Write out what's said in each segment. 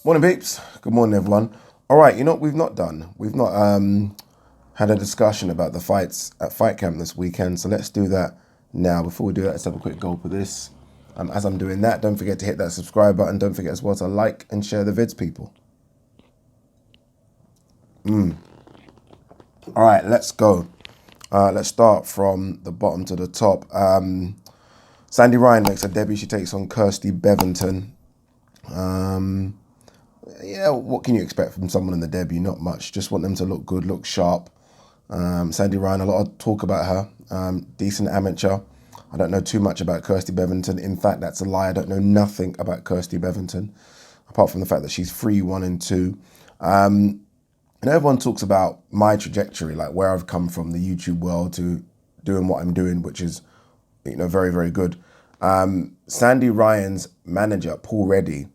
Morning, peeps. Good morning, everyone. All right, you know what we've not done? We've not had a discussion about the fights at Fight Camp this weekend, so let's do that now. Before we do that, let's have a quick gulp of this. As I'm doing that, don't forget to hit that subscribe button. Don't forget as well to like and share the vids, people. All right, let's go. Let's start from the bottom to the top. Sandy Ryan makes a debut. She takes on Kirsty Bevington. Yeah, what can you expect from someone in the debut? Not much. Just want them to look good, look sharp. Sandy Ryan, a lot of talk about her. Decent amateur. I don't know too much about Kirsty Bevington. In fact, that's a lie. I don't know nothing about Kirsty Bevington, apart from the fact that she's 3-1 and 2. And everyone talks about my trajectory, like where I've come from the YouTube world to doing what I'm doing, which is, very, very good. Sandy Ryan's manager, Paul Reddy,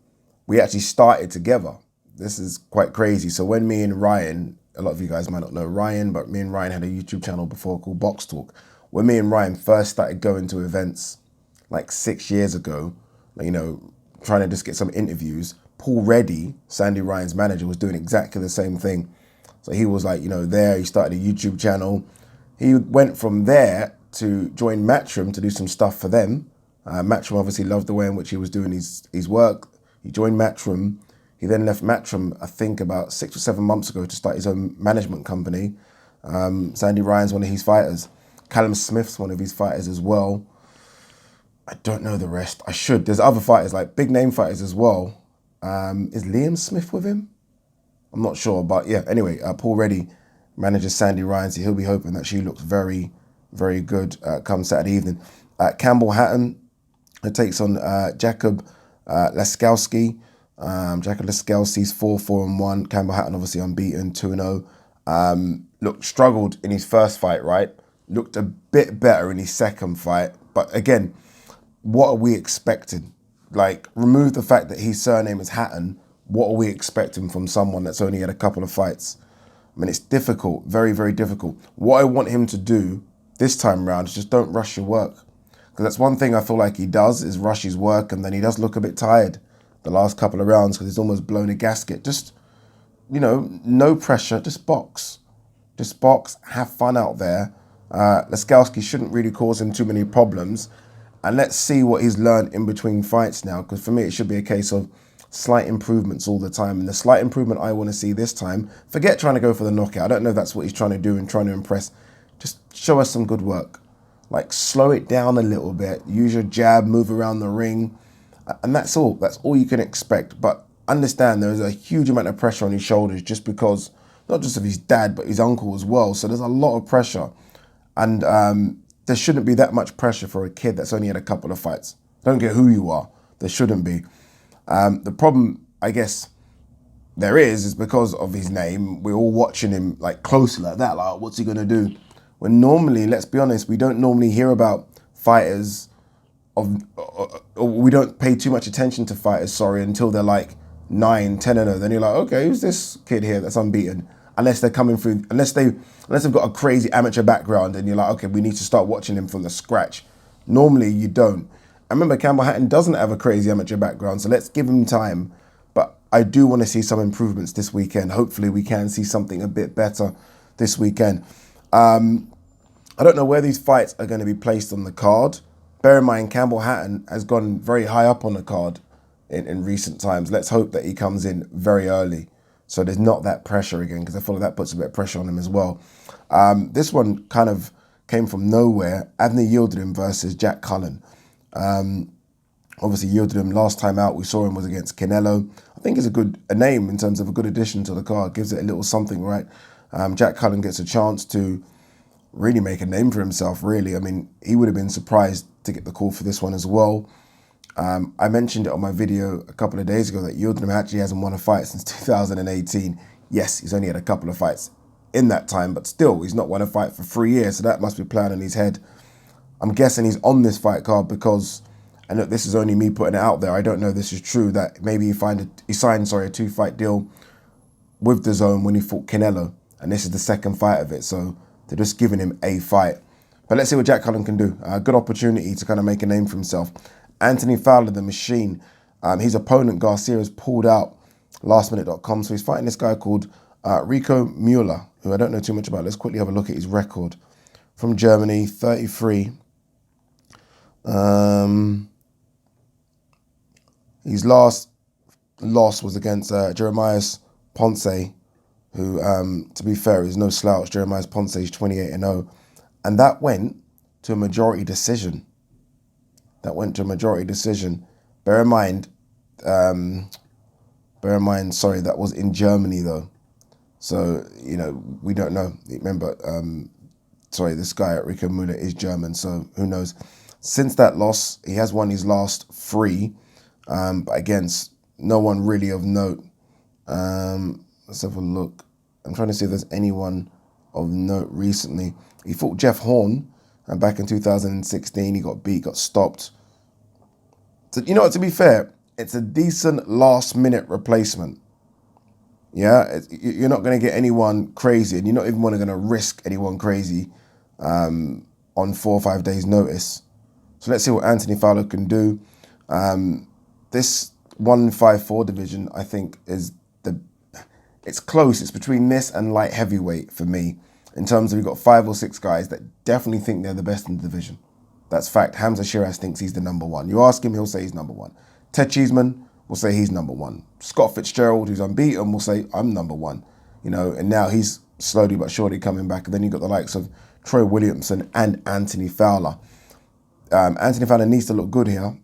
we actually started together. This is quite crazy. So when me and Ryan, a lot of you guys might not know Ryan, but me and Ryan had a YouTube channel before called Box Talk. When me and Ryan first started going to events like 6 years ago, trying to just get some interviews, Paul Reddy, Sandy Ryan's manager, was doing exactly the same thing. So he was like, there, he started a YouTube channel. He went from there to join Matchroom to do some stuff for them. Matchroom obviously loved the way in which he was doing his work. He joined Matchroom. He then left Matchroom, I think, about 6 or 7 months ago to start his own management company. Sandy Ryan's one of his fighters. Callum Smith's one of his fighters as well. I don't know the rest. I should. There's other fighters, like big name fighters as well. Is Liam Smith with him? I'm not sure. But yeah, anyway, Paul Reddy manages Sandy Ryan, so he'll be hoping that she looks very, very good come Saturday evening. Campbell Hatton takes on Jacob Laskowski. Jacob Laskowski's 4-4-1. Campbell Hatton obviously unbeaten, 2-0. Looked struggled in his first fight, right? Looked a bit better in his second fight. But again, what are we expecting? Like, remove the fact that his surname is Hatton. What are we expecting from someone that's only had a couple of fights? I mean, it's difficult, very, very difficult. What I want him to do this time round is just don't rush your work. Because that's one thing I feel like he does, is rush his work, and then he does look a bit tired the last couple of rounds because he's almost blown a gasket. Just, no pressure, just box. Just box, have fun out there. Laskowski shouldn't really cause him too many problems. And let's see what he's learned in between fights now, because for me, it should be a case of slight improvements all the time. And the slight improvement I want to see this time, forget trying to go for the knockout. I don't know if that's what he's trying to do and trying to impress. Just show us some good work. Like, slow it down a little bit. Use your jab, move around the ring. And that's all. That's all you can expect. But understand there is a huge amount of pressure on his shoulders just because, not just of his dad, but his uncle as well. So there's a lot of pressure. And there shouldn't be that much pressure for a kid that's only had a couple of fights. Don't care who you are. There shouldn't be. The problem, I guess, there is because of his name. We're all watching him like closely like that. Like, what's he going to do? When normally, let's be honest, we don't normally hear about fighters or we don't pay too much attention to fighters, until they're like 9, 10 and 0. Then you're like, okay, who's this kid here that's unbeaten? Unless they're coming through, unless they've got a crazy amateur background and you're like, okay, we need to start watching him from the scratch. Normally you don't. I remember Campbell Hatton doesn't have a crazy amateur background, so let's give him time. But I do want to see some improvements this weekend. Hopefully we can see something a bit better this weekend. I don't know where these fights are going to be placed on the card. Bear in mind, Campbell Hatton has gone very high up on the card in recent times. Let's hope that he comes in very early, so there's not that pressure again, because I feel like that puts a bit of pressure on him as well. This one kind of came from nowhere. Avni Yildirim versus Jack Cullen. Obviously, Yildirim, last time out we saw him was against Canelo. I think it's a name in terms of a good addition to the card. Gives it a little something, right? Jack Cullen gets a chance to really make a name for himself, really. I mean, he would have been surprised to get the call for this one as well. I mentioned it on my video a couple of days ago that Yildirim actually hasn't won a fight since 2018. Yes, he's only had a couple of fights in that time, but still, he's not won a fight for 3 years, so that must be playing in his head. I'm guessing he's on this fight card because, and look, this is only me putting it out there, I don't know if this is true, that maybe he signed a 2-fight deal with DAZN when he fought Canelo, and this is the second fight of it, so they're just giving him a fight. But let's see what Jack Cullen can do. A good opportunity to kind of make a name for himself. Anthony Fowler, the machine, his opponent Garcia has pulled out lastminute.com. So he's fighting this guy called Rico Mueller, who I don't know too much about. Let's quickly have a look at his record. From Germany, 33. His last loss was against Jeremiah Ponce, who, to be fair, is no slouch. Jeremiah Ponce is 28-0. And that went to a majority decision. Bear in mind, sorry, that was in Germany, though. So, we don't know. Remember, this guy, Rico Mueller, is German, so who knows. Since that loss, he has won his last 3, but against no one really of note. Let's have a look. I'm trying to see if there's anyone of note recently. He fought Jeff Horn, and back in 2016, he got beat, got stopped. So, to be fair, it's a decent last-minute replacement. Yeah, you're not going to get anyone crazy, and you're not even going to risk anyone crazy on 4 or 5 days' notice. So let's see what Anthony Fowler can do. This 154 division, I think, it's close. It's between this and light heavyweight for me. In terms of, you've got 5 or 6 guys that definitely think they're the best in the division. That's fact. Hamza Shiraz thinks he's the number 1. You ask him, he'll say he's number 1. Ted Cheeseman will say he's number 1. Scott Fitzgerald, who's unbeaten, will say, I'm number 1. And now he's slowly but surely coming back. And then you've got the likes of Troy Williamson and Anthony Fowler. Anthony Fowler needs to look good here.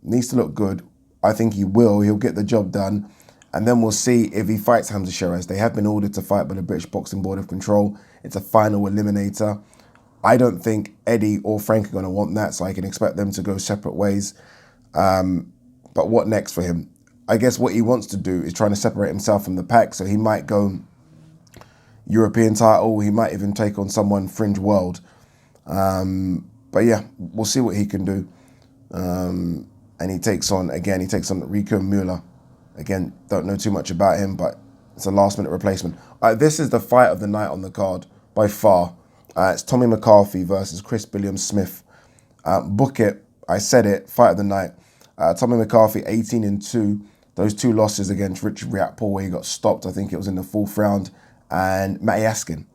I think he will. He'll get the job done. And then we'll see if he fights Hamza Shiraz. They have been ordered to fight by the British Boxing Board of Control. It's a final eliminator. I don't think Eddie or Frank are going to want that, so I can expect them to go separate ways. But what next for him? I guess what he wants to do is trying to separate himself from the pack, so he might go European title. He might even take on someone fringe world. But yeah, we'll see what he can do. And he takes on Rico Mueller. Again, don't know too much about him, but it's a last-minute replacement. This is the fight of the night on the card, by far. It's Tommy McCarthy versus Chris BILLAM-SMITH. Book it. I said it. Fight of the night. Tommy McCarthy, 18-2. Those 2 losses against Richard Riakporhe, where he got stopped. I think it was in the 4th round. And Matty Askin.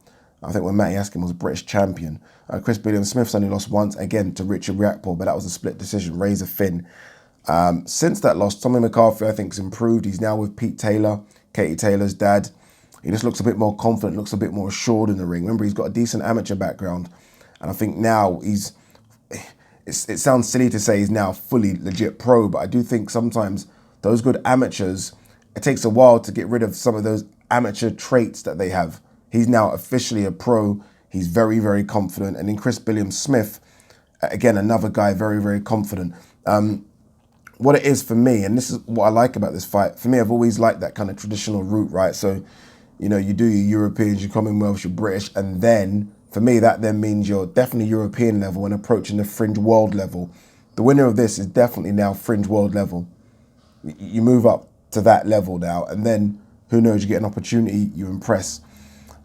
I think when Matty Askin was British champion. Chris BILLAM-SMITH's only lost once, again, to Richard Riakporhe, but that was a split decision. Razor thin. Since that loss, Tommy McCarthy, I think, has improved. He's now with Pete Taylor, Katie Taylor's dad. He just looks a bit more confident, looks a bit more assured in the ring. Remember, he's got a decent amateur background. And I think now it sounds silly to say he's now fully legit pro, but I do think sometimes those good amateurs, it takes a while to get rid of some of those amateur traits that they have. He's now officially a pro. He's very, very confident. And in Chris BILLAM-SMITH, again, another guy, very, very confident. What it is for me, and this is what I like about this fight, for me, I've always liked that kind of traditional route, right? So, you do your Europeans, your Commonwealths, your British, and then, for me, that then means you're definitely European level and approaching the fringe world level. The winner of this is definitely now fringe world level. You move up to that level now, and then, who knows, you get an opportunity, you impress.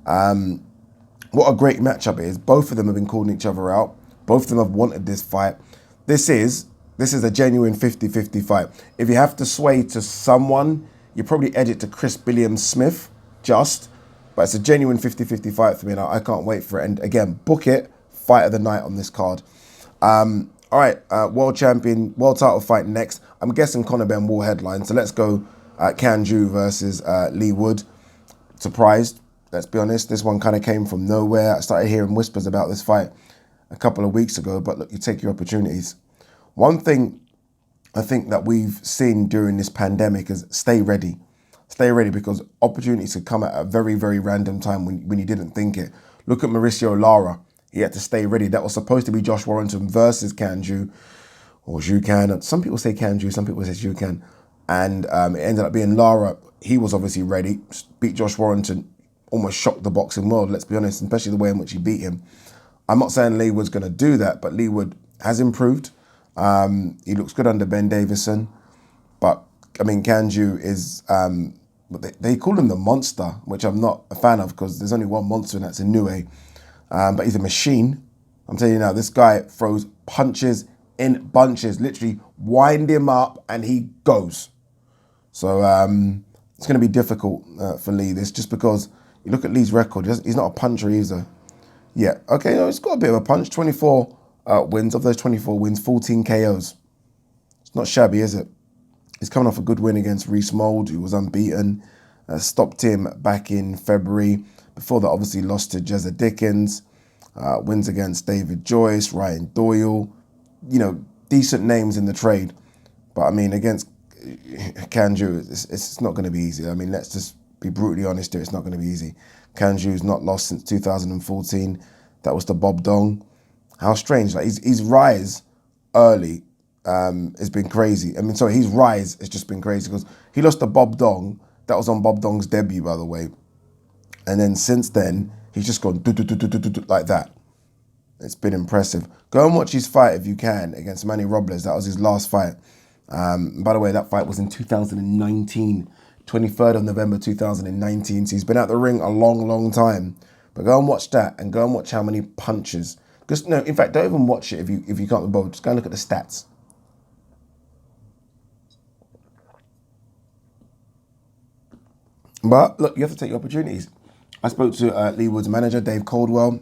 What a great matchup it is. Both of them have been calling each other out. Both of them have wanted this fight. This is a genuine 50-50 fight. If you have to sway to someone, you probably edge it to Chris BILLAM-SMITH, but it's a genuine 50-50 fight for me, and I can't wait for it. And again, book it, fight of the night on this card. All right, world champion, world title fight next. I'm guessing Conor Benn will headline, so let's go Kanju versus Lee Wood. Surprised, let's be honest. This one kind of came from nowhere. I started hearing whispers about this fight a couple of weeks ago, but look, you take your opportunities. One thing I think that we've seen during this pandemic is stay ready. Stay ready, because opportunities could come at a very, very random time when you didn't think it. Look at Mauricio Lara. He had to stay ready. That was supposed to be Josh Warrington versus Kanju, or Zhukan. Some people say Kanju, some people say Zhukan. And it ended up being Lara. He was obviously ready. Beat Josh Warrington. Almost shocked the boxing world, let's be honest, especially the way in which he beat him. I'm not saying Lee Wood's going to do that, but Lee Wood has improved. He looks good under Ben Davison. But, I mean, Kanju is... they call him the monster, which I'm not a fan of, because there's only one monster, and that's Inoue. But he's a machine. I'm telling you now, this guy throws punches in bunches. Literally wind him up and he goes. So it's going to be difficult for Lee. This just because you look at Lee's record. He's not a puncher either. Yeah, okay, no, he's got a bit of a punch. 24 wins. Of those 24 wins, 14 KOs. It's not shabby, is it? He's coming off a good win against Reece Mould, who was unbeaten. Stopped him back in February. Before that, obviously lost to Jezza Dickens. Wins against David Joyce, Ryan Doyle. You know, decent names in the trade. But I mean, against Kanju, it's not going to be easy. I mean, let's just be brutally honest here. It's not going to be easy. Kanju's not lost since 2014. That was to Bob Dong. How strange. Like his rise early has been crazy. I mean, sorry, his rise has just been crazy because he lost to Bob Dong. That was on Bob Dong's debut, by the way. And then since then, he's just gone like that. It's been impressive. Go and watch his fight if you can against Manny Robles. That was his last fight. By the way, that fight was in 2019, 23rd of November 2019. So he's been out the ring a long, long time. But go and watch that and go and watch how many punches. Because no, in fact, don't even watch it if you can't be bothered. Just go and look at the stats. But look, you have to take your opportunities. I spoke to Lee Wood's manager, Dave Caldwell,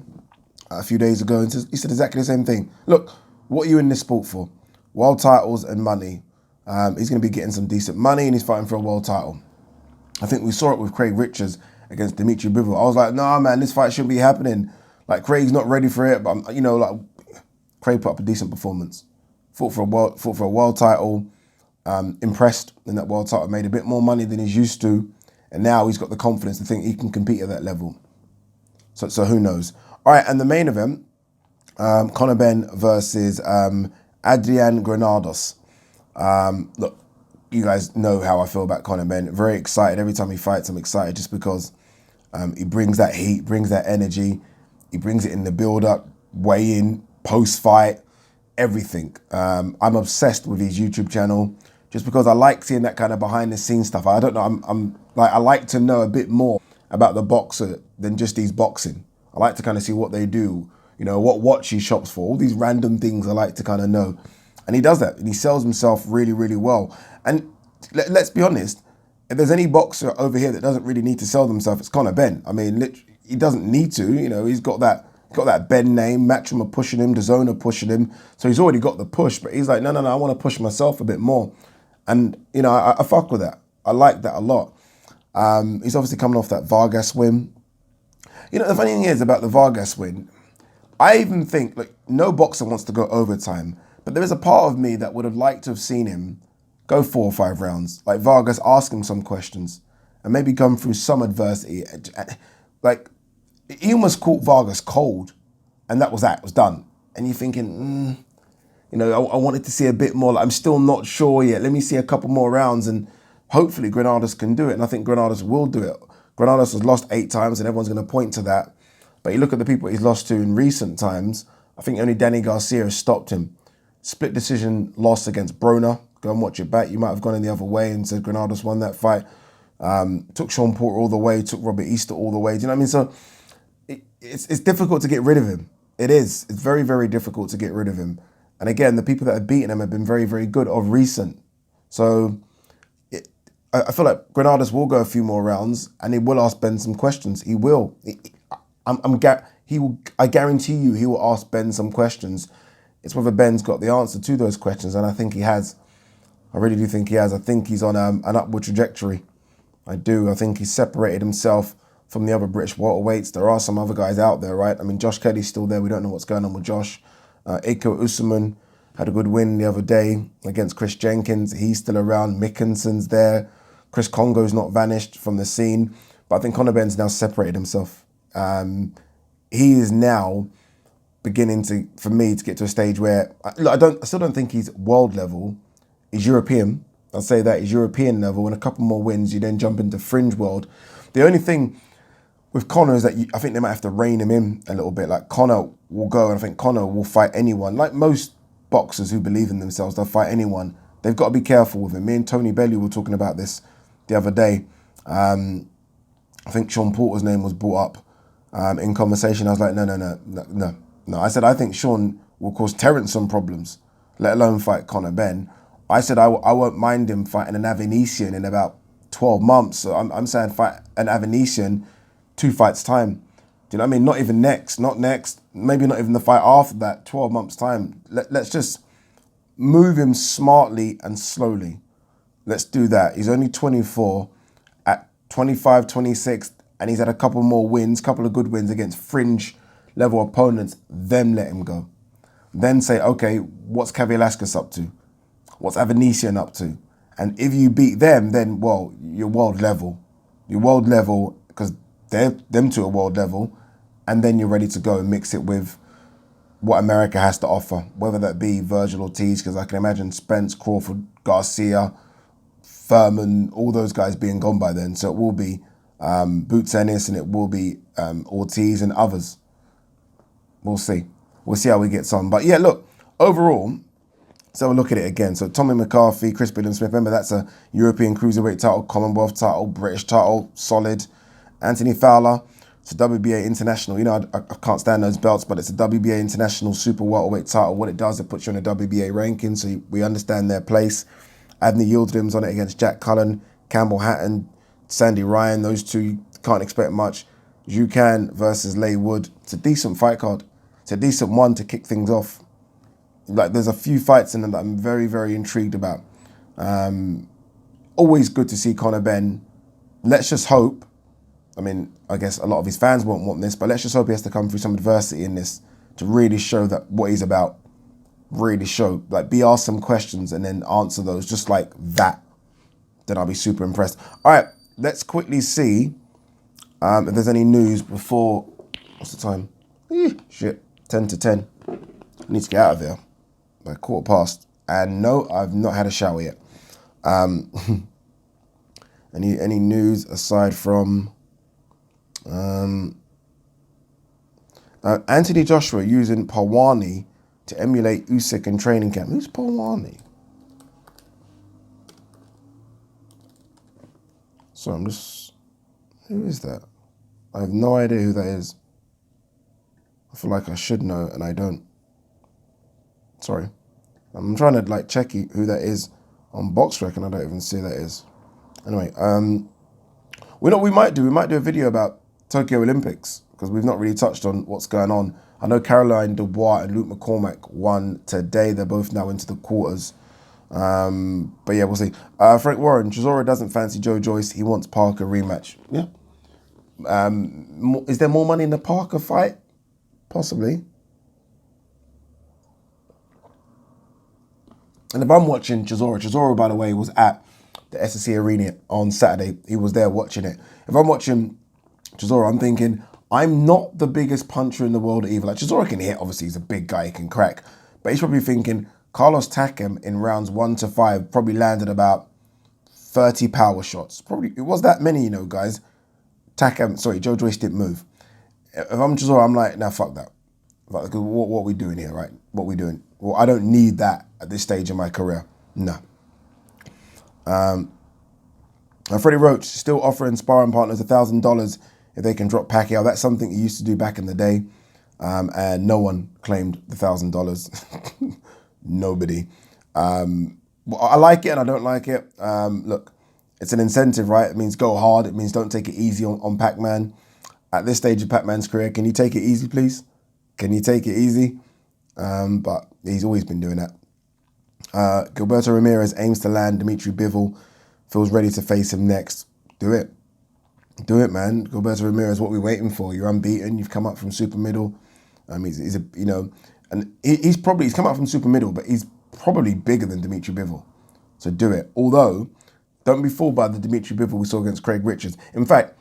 a few days ago, and he said exactly the same thing. Look, what are you in this sport for? World titles and money. He's going to be getting some decent money, and he's fighting for a world title. I think we saw it with Craig Richards against Dimitri Bivol. I was like, nah, man, this fight shouldn't be happening. Like, Craig's not ready for it, but, you know, like, Craig put up a decent performance. Fought for a world title, impressed in that world title, made a bit more money than he's used to, and now he's got the confidence to think he can compete at that level. So who knows? All right, and the main event, Conor Benn versus ADRIAN Granados. Look, you guys know how I feel about Conor Benn. Very excited. Every time he fights, I'm excited just because he brings that heat, brings that energy. He brings it in the build-up, weigh-in, post-fight, everything. I'm obsessed with his YouTube channel just because I like seeing that kind of behind-the-scenes stuff. I don't know, I like to know a bit more about the boxer than just his boxing. I like to kind of see what they do, you know, what watch he shops for, all these random things I like to kind of know. And he does that, and he sells himself really, really well. And let's be honest, if there's any boxer over here that doesn't really need to sell themselves, it's Conor Benn. I mean, literally, he doesn't need to, you know, he's got that BENN name, Matchroom are pushing him, DAZN are pushing him. So he's already got the push, but he's like, no, I want to push myself a bit more. And, you know, I fuck with that. I like that a lot. He's obviously coming off that Vargas win. You know, the funny thing is about the Vargas win, I even think, like, no boxer wants to go overtime, but there is a part of me that would have liked to have seen him go 4 or 5 rounds. Like Vargas, ask him some questions and maybe come through some adversity. Like, he almost caught Vargas cold, and that was that. It was done. And you're thinking, you know, I wanted to see a bit more. Like, I'm still not sure yet. Let me see a couple more rounds, and hopefully Granados can do it. And I think Granados will do it. Granados has lost 8 times, and everyone's going to point to that. But you look at the people he's lost to in recent times, I think only Danny Garcia has stopped him. Split decision loss against Broner. Go and watch it back. You might have gone in the other way and said Granados won that fight. Took Sean Porter all the way, took Robert Easter all the way. Do you know what I mean? So it's difficult to get rid of him. It is. It's very, very difficult to get rid of him. And again, the people that have beaten him have been very, very good of recent. So I feel like Granados will go a few more rounds, and he will ask Ben some questions. He will. I guarantee you he will ask Ben some questions. It's whether Ben's got the answer to those questions, and I think he has. I really do think he has. I think he's on an upward trajectory. I do. I think he's separated himself from the other British welterweights. There are some other guys out there, right? I mean, Josh Kelly's still there. We don't know what's going on with Josh. Iko Usman had a good win the other day against Chris Jenkins. He's still around. Mickenson's there. Chris Congo's not vanished from the scene. But I think Conor Benn's now separated himself. He is now beginning to, for me, to get to a stage where I still don't think he's world level. He's European. I'll say that he's European level. And a couple more wins, you then jump into fringe world. The only thing with Conor is that I think they might have to rein him in a little bit. Like, Conor will go, and I think Conor will fight anyone. Like most boxers who believe in themselves, they'll fight anyone. They've got to be careful with him. Me and Tony Bellew were talking about this the other day. I think Sean Porter's name was brought up in conversation. I was like, no. I said, I think Sean will cause Terence some problems, let alone fight Conor Benn. I said I won't mind him fighting an Avenesian in about 12 months. So I'm saying fight an Avanesian 2 fights time. Do you know what I mean? Not even next, not next, maybe not even the fight after that, 12 months time. Let's just move him smartly and slowly. Let's do that. He's only 24, at 25, 26, and he's had a couple more wins, couple of good wins against fringe level opponents. Then let him go. Then say, okay, what's Velasquez up to? What's Avanesian up to? And if you beat them, then, well, you're world level. You're world level because them two are world level. And then you're ready to go and mix it with what America has to offer, whether that be Virgil Ortiz, because I can imagine Spence, Crawford, Garcia, Furman, all those guys being gone by then. So it will be Boots Ennis and it will be Ortiz and others. We'll see. We'll see how we get on. But yeah, look, overall, so we'll look at it again. So Tommy McCarthy, Chris BILLAM-SMITH, remember that's a European Cruiserweight title, Commonwealth title, British title, solid. Anthony Fowler, it's a WBA International. You know, I can't stand those belts, but it's a WBA International Super Welterweight title. What it does, it puts you on a WBA ranking, so we understand their place. Adney Yildirim's on it against Jack Cullen, Campbell Hatton, Sandy Ryan. Those two, you can't expect much. Jucan versus Leigh Wood. It's a decent fight card. It's a decent one to kick things off. Like, there's a few fights in them that I'm very, very intrigued about. Always good to see Conor Benn. Let's just hope. I mean, I guess a lot of his fans won't want this, but let's just hope he has to come through some adversity in this to really show that what he's about. Really show, like, be asked some questions and then answer those just like that. Then I'll be super impressed. All right, let's quickly see if there's any news before, what's the time? Shit, 10 to 10. I need to get out of here by 1:15. And no, I've not had a shower yet. Any news aside from Anthony Joshua using Pawani to emulate Usyk in training camp. Who's Pawani? So I'm just... Who is that? I have no idea who that is. I feel like I should know, and I don't. Sorry. I'm trying to, like, check who that is on BoxRec, and I don't even see who that is. Anyway, we might do a video about Tokyo Olympics, because we've not really touched on what's going on. I know Caroline Dubois and Luke McCormack won today. They're both now into the quarters. But yeah, we'll see. Frank Warren, Chisora doesn't fancy Joe Joyce. He wants Parker rematch. Yeah. Is there more money in the Parker fight? Possibly. And if I'm watching Chisora, by the way, was at the SSC Arena on Saturday. He was there watching it. If I'm watching Chisora, I'm thinking, I'm not the biggest puncher in the world either. Like, Chisora can hit, obviously, he's a big guy, he can crack. But he's probably thinking, Carlos Takam in rounds 1 to 5 probably landed about 30 power shots. Probably, it was that many, you know, guys. Joe Joyce didn't move. If I'm Chisora, I'm like, nah, fuck that. What are we doing here, right? What are we doing? Well, I don't need that at this stage in my career. No. Freddie Roach still offering sparring partners $1,000 if they can drop Pacquiao. That's something he used to do back in the day, and no one claimed the $1,000. Nobody. Well, I like it and I don't like it. Look, it's an incentive, right? It means go hard. It means don't take it easy on Pac-Man. At this stage of Pac-Man's career, can you take it easy, please? Can you take it easy? But he's always been doing that. Gilberto Ramirez aims to land Dimitri Bivol, feels ready to face him next. Do it. Do it, man. Gilberto Ramirez, what are we waiting for? You're unbeaten. You've come up from super middle. He's a, you know, and he's come up from super middle, but he's probably bigger than Dimitri Bivol. So do it. Although, don't be fooled by the Dimitri Bivol we saw against Craig Richards. In fact,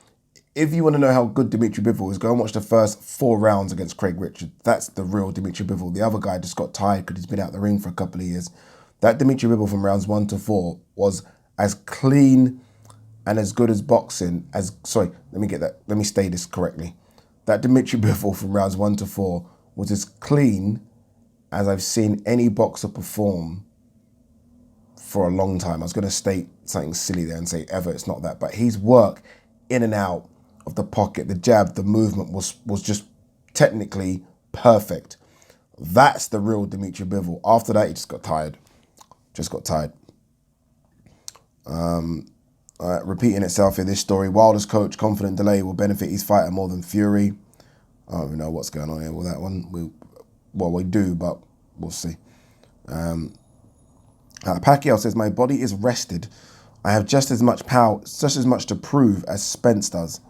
if you want to know how good Dimitri Bivol is, go and watch the first 4 rounds against Craig Richards. That's the real Dimitri Bivol. The other guy just got tired because he's been out the ring for a couple of years. That Dimitri Bivol from rounds 1 to 4 was as clean and as good as boxing as... Sorry, let me state this correctly. That Dimitri Bivol from rounds 1 to 4 was as clean as I've seen any boxer perform for a long time. I was going to state something silly there and say ever. It's not that. But his work in and out of the pocket, the jab, the movement was just technically perfect. That's the real Dimitri Bivol. After that, he just got tired. Repeating itself in this story. Wilder's coach, confident delay will benefit his fighter more than Fury. I don't even know what's going on here with that one. We do, but we'll see. Pacquiao says, my body is rested. I have just as much power, just as much to prove as Spence does.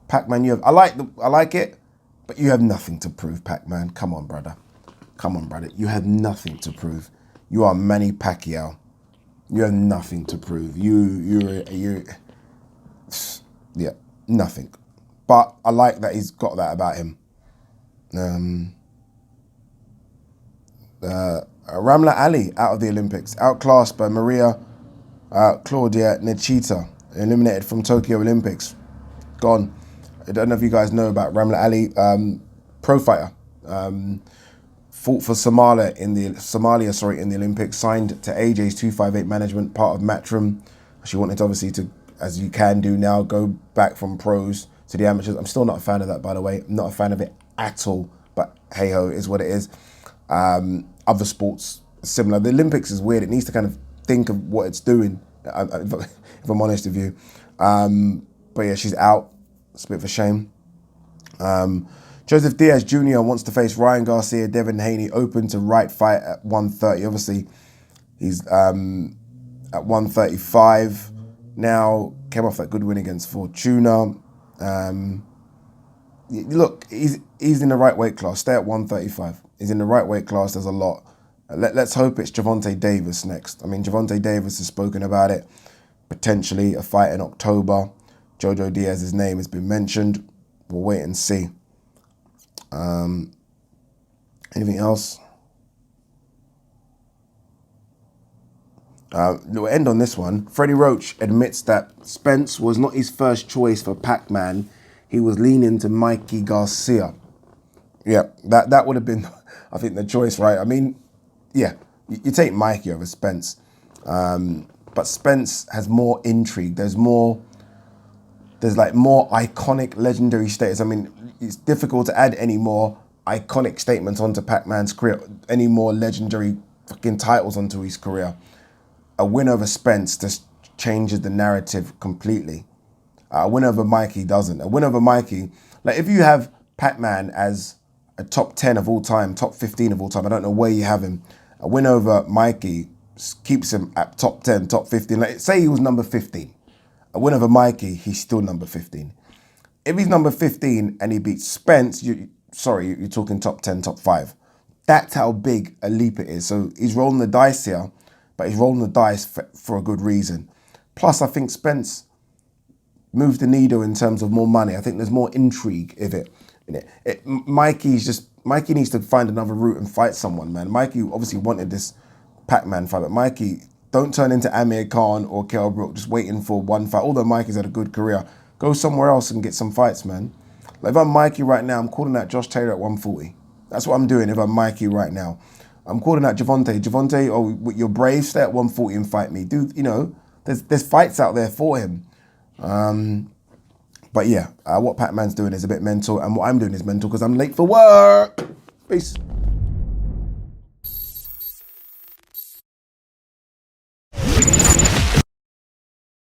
Pac-Man, I like it, but you have nothing to prove, Pac-Man. Come on, brother. Come on, brother. You have nothing to prove. You are Manny Pacquiao. You have nothing to prove. Yeah, nothing. But I like that he's got that about him. Ramla Ali out of the Olympics, outclassed by Maria Claudia Nechita, eliminated from Tokyo Olympics. Gone. I don't know if you guys know about Ramla Ali, pro fighter. Fought for Somalia in the Olympics, signed to AJ's 258 management, part of Matchroom. She wanted to, obviously, to, as you can do now, go back from pros to the amateurs. I'm still not a fan of that, by the way. I'm not a fan of it at all, but hey-ho, is what it is. Other sports, similar. The Olympics is weird. It needs to kind of think of what it's doing, if I'm honest with you. But yeah, she's out. It's a bit of a shame. Joseph Diaz Jr. wants to face Ryan Garcia, Devin Haney, open to right fight at 130. Obviously, he's at 135 now. Came off that good win against Fortuna. Look, he's in the right weight class. Stay at 135. He's in the right weight class. There's a lot. Let's hope it's Gervonta Davis next. I mean, Gervonta Davis has spoken about it. Potentially a fight in October. Jojo Diaz's name has been mentioned. We'll wait and see. Anything else? We'll end on this one. Freddie Roach admits that Spence was not his first choice for Pac-Man. He was leaning to Mikey Garcia. Yeah, that would have been, I think, the choice, right? I mean, yeah, you take Mikey over Spence. But Spence has more intrigue. There's like more iconic, legendary status. I mean, it's difficult to add any more iconic statements onto Pac-Man's career, any more legendary fucking titles onto his career. A win over Spence just changes the narrative completely. A win over Mikey doesn't. A win over Mikey, like if you have Pac-Man as a top 10 of all time, top 15 of all time, I don't know where you have him. A win over Mikey keeps him at top 10, top 15. Like, say he was number 15. A win over Mikey, he's still number 15. If he's number 15 and he beats Spence, you're talking top 10, top 5. That's how big a leap it is. So he's rolling the dice here, but he's rolling the dice for a good reason. Plus, I think Spence moved the needle in terms of more money. I think there's more intrigue in it. Mikey needs to find another route and fight someone, man. Mikey obviously wanted this Pac-Man fight, but Mikey, don't turn into Amir Khan or Kell Brook just waiting for one fight. Although Mikey's had a good career, go somewhere else and get some fights, man. Like if I'm Mikey right now, I'm calling out Josh Taylor at 140. That's what I'm doing if I'm Mikey right now. I'm calling out Gervonta. Gervonta, you're brave, stay at 140 and fight me. Dude, there's fights out there for him. But yeah, what Pac-Man's doing is a bit mental, and what I'm doing is mental because I'm late for work. Peace.